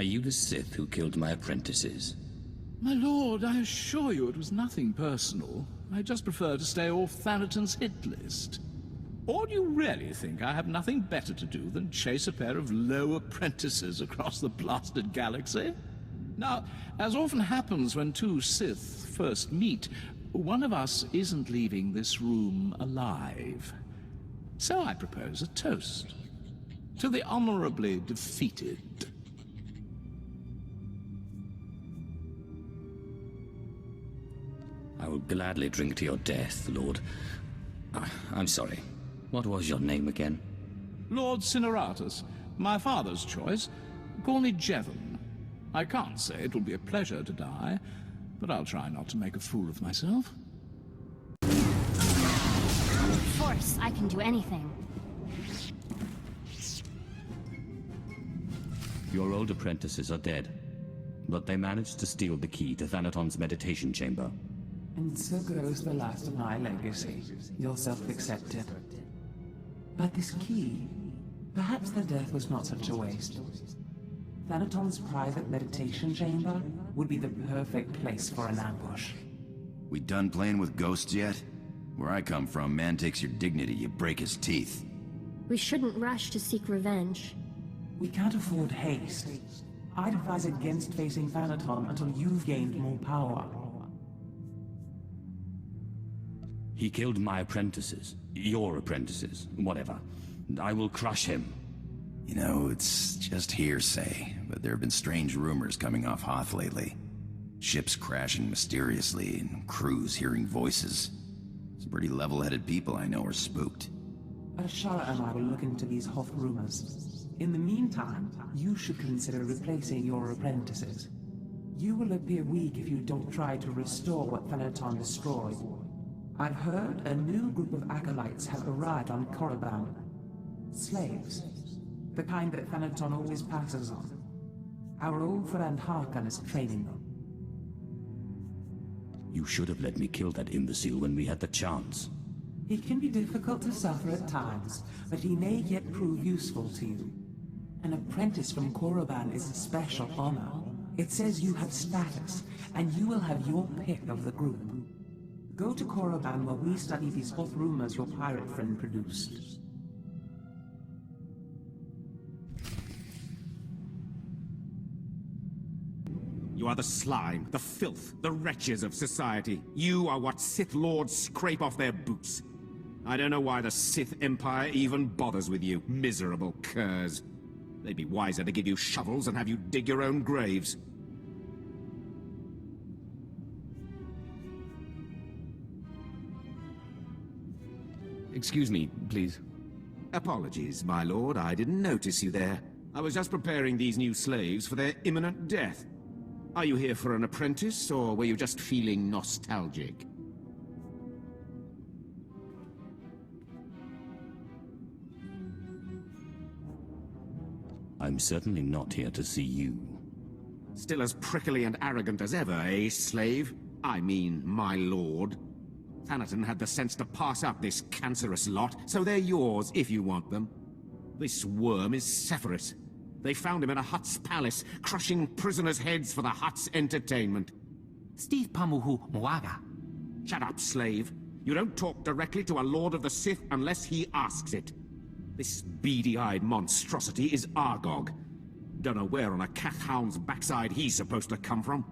Are you the Sith who killed my apprentices? My lord, I assure you it was nothing personal. I just prefer to stay off Thanaton's hit list. Or do you really think I have nothing better to do than chase a pair of low apprentices across the blasted galaxy? Now, as often happens when two Sith first meet, one of us isn't leaving this room alive. So I propose a toast to the honorably defeated. I will gladly drink to your death, Lord. I'm sorry. What was your name again? Lord Cineratus, my father's choice. Call me Jevon. I can't say it will be a pleasure to die, but I'll try not to make a fool of myself. With force, I can do anything. Your old apprentices are dead, but they managed to steal the key to Thanaton's meditation chamber. And so goes the last of my legacy, your self-accepted. But this key, perhaps their death was not such a waste. Thanaton's private meditation chamber would be the perfect place for an ambush. We done playing with ghosts yet? Where I come from, man takes your dignity, you break his teeth. We shouldn't rush to seek revenge. We can't afford haste. I'd advise against facing Thanaton until you've gained more power. He killed my apprentices. Your apprentices. Whatever. I will crush him. You know, it's just hearsay, but there have been strange rumors coming off Hoth lately. Ships crashing mysteriously, and crews hearing voices. Some pretty level-headed people I know are spooked. Ashara and I will look into these Hoth rumors. In the meantime, you should consider replacing your apprentices. You will appear weak if you don't try to restore what Thanaton destroyed. I've heard a new group of acolytes have arrived on Korriban. Slaves. The kind that Thanaton always passes on. Our old friend Harkon is training them. You should have let me kill that imbecile when we had the chance. He can be difficult to suffer at times, but he may yet prove useful to you. An apprentice from Korriban is a special honor. It says you have status, and you will have your pick of the group. Go to Korriban while we study these Hoth rumors your pirate friend produced. You are the slime, the filth, the wretches of society. You are what Sith Lords scrape off their boots. I don't know why the Sith Empire even bothers with you, miserable curs. They'd be wiser to give you shovels and have you dig your own graves. Excuse me, please. Apologies, my lord, I didn't notice you there. I was just preparing these new slaves for their imminent death. Are you here for an apprentice, or were you just feeling nostalgic? I'm certainly not here to see you. Still as prickly and arrogant as ever, eh, slave? I mean, my lord. Thanaton had the sense to pass up this cancerous lot, so they're yours if you want them. This worm is Sephiroth. They found him in a Hutt's palace, crushing prisoners' heads for the Hutt's entertainment. Steve Pamuhu Moaga. Shut up, slave. You don't talk directly to a Lord of the Sith unless he asks it. This beady-eyed monstrosity is Argog. Don't know where on a cat hound's backside he's supposed to come from.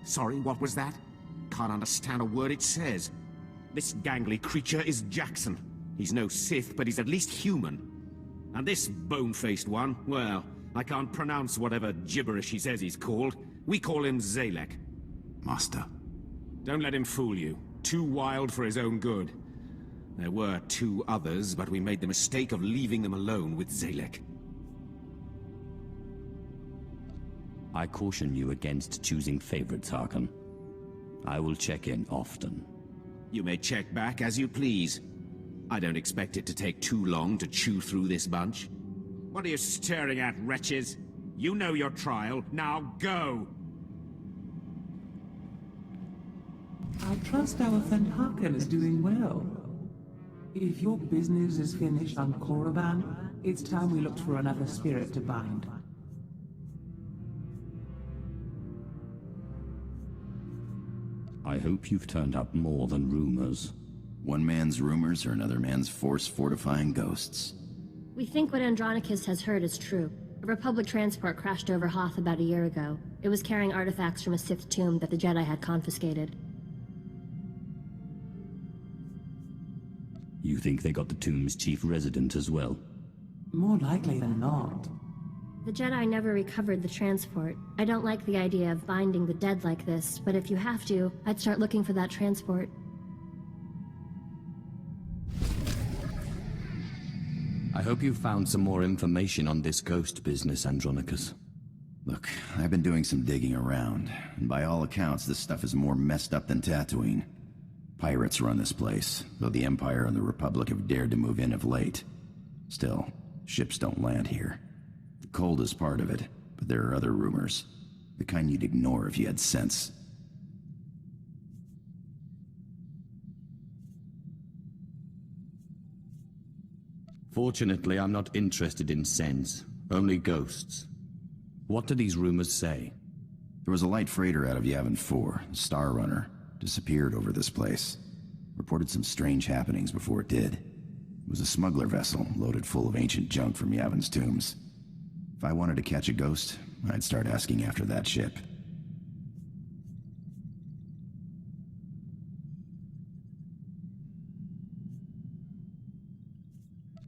Sorry, what was that? Can't understand a word it says. This gangly creature is Jackson. He's no Sith, but he's at least human. And this bone-faced one, well, I can't pronounce whatever gibberish he says he's called. We call him Zalek. Master. Don't let him fool you. Too wild for his own good. There were two others, but we made the mistake of leaving them alone with Zalek. I caution you against choosing favorites, Harkon. I will check in often. You may check back as you please. I don't expect it to take too long to chew through this bunch. What are you staring at, wretches? You know your trial. Now go! I trust our friend Harkon is doing well. If your business is finished on Korriban, it's time we looked for another spirit to bind. I hope you've turned up more than rumors. One man's rumors are another man's force-fortifying ghosts. We think what Andronicus has heard is true. A Republic transport crashed over Hoth about a year ago. It was carrying artifacts from a Sith tomb that the Jedi had confiscated. You think they got the tomb's chief resident as well? More likely than not. The Jedi never recovered the transport. I don't like the idea of binding the dead like this, but if you have to, I'd start looking for that transport. I hope you found some more information on this ghost business, Andronicus. Look, I've been doing some digging around, and by all accounts, this stuff is more messed up than Tatooine. Pirates run this place, though the Empire and the Republic have dared to move in of late. Still, ships don't land here. The cold is part of it, but there are other rumors. The kind you'd ignore if you had sense. Fortunately, I'm not interested in sense, only ghosts. What do these rumors say? There was a light freighter out of Yavin 4, Star Runner, disappeared over this place. Reported some strange happenings before it did. It was a smuggler vessel loaded full of ancient junk from Yavin's tombs. If I wanted to catch a ghost, I'd start asking after that ship.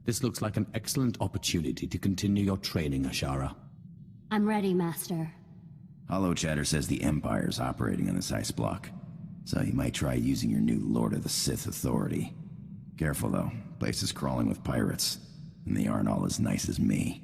This looks like an excellent opportunity to continue your training, Ashara. I'm ready, Master. Hollow Chatter says the Empire's operating on this ice block, so you might try using your new Lord of the Sith authority. Careful though, place is crawling with pirates, and they aren't all as nice as me.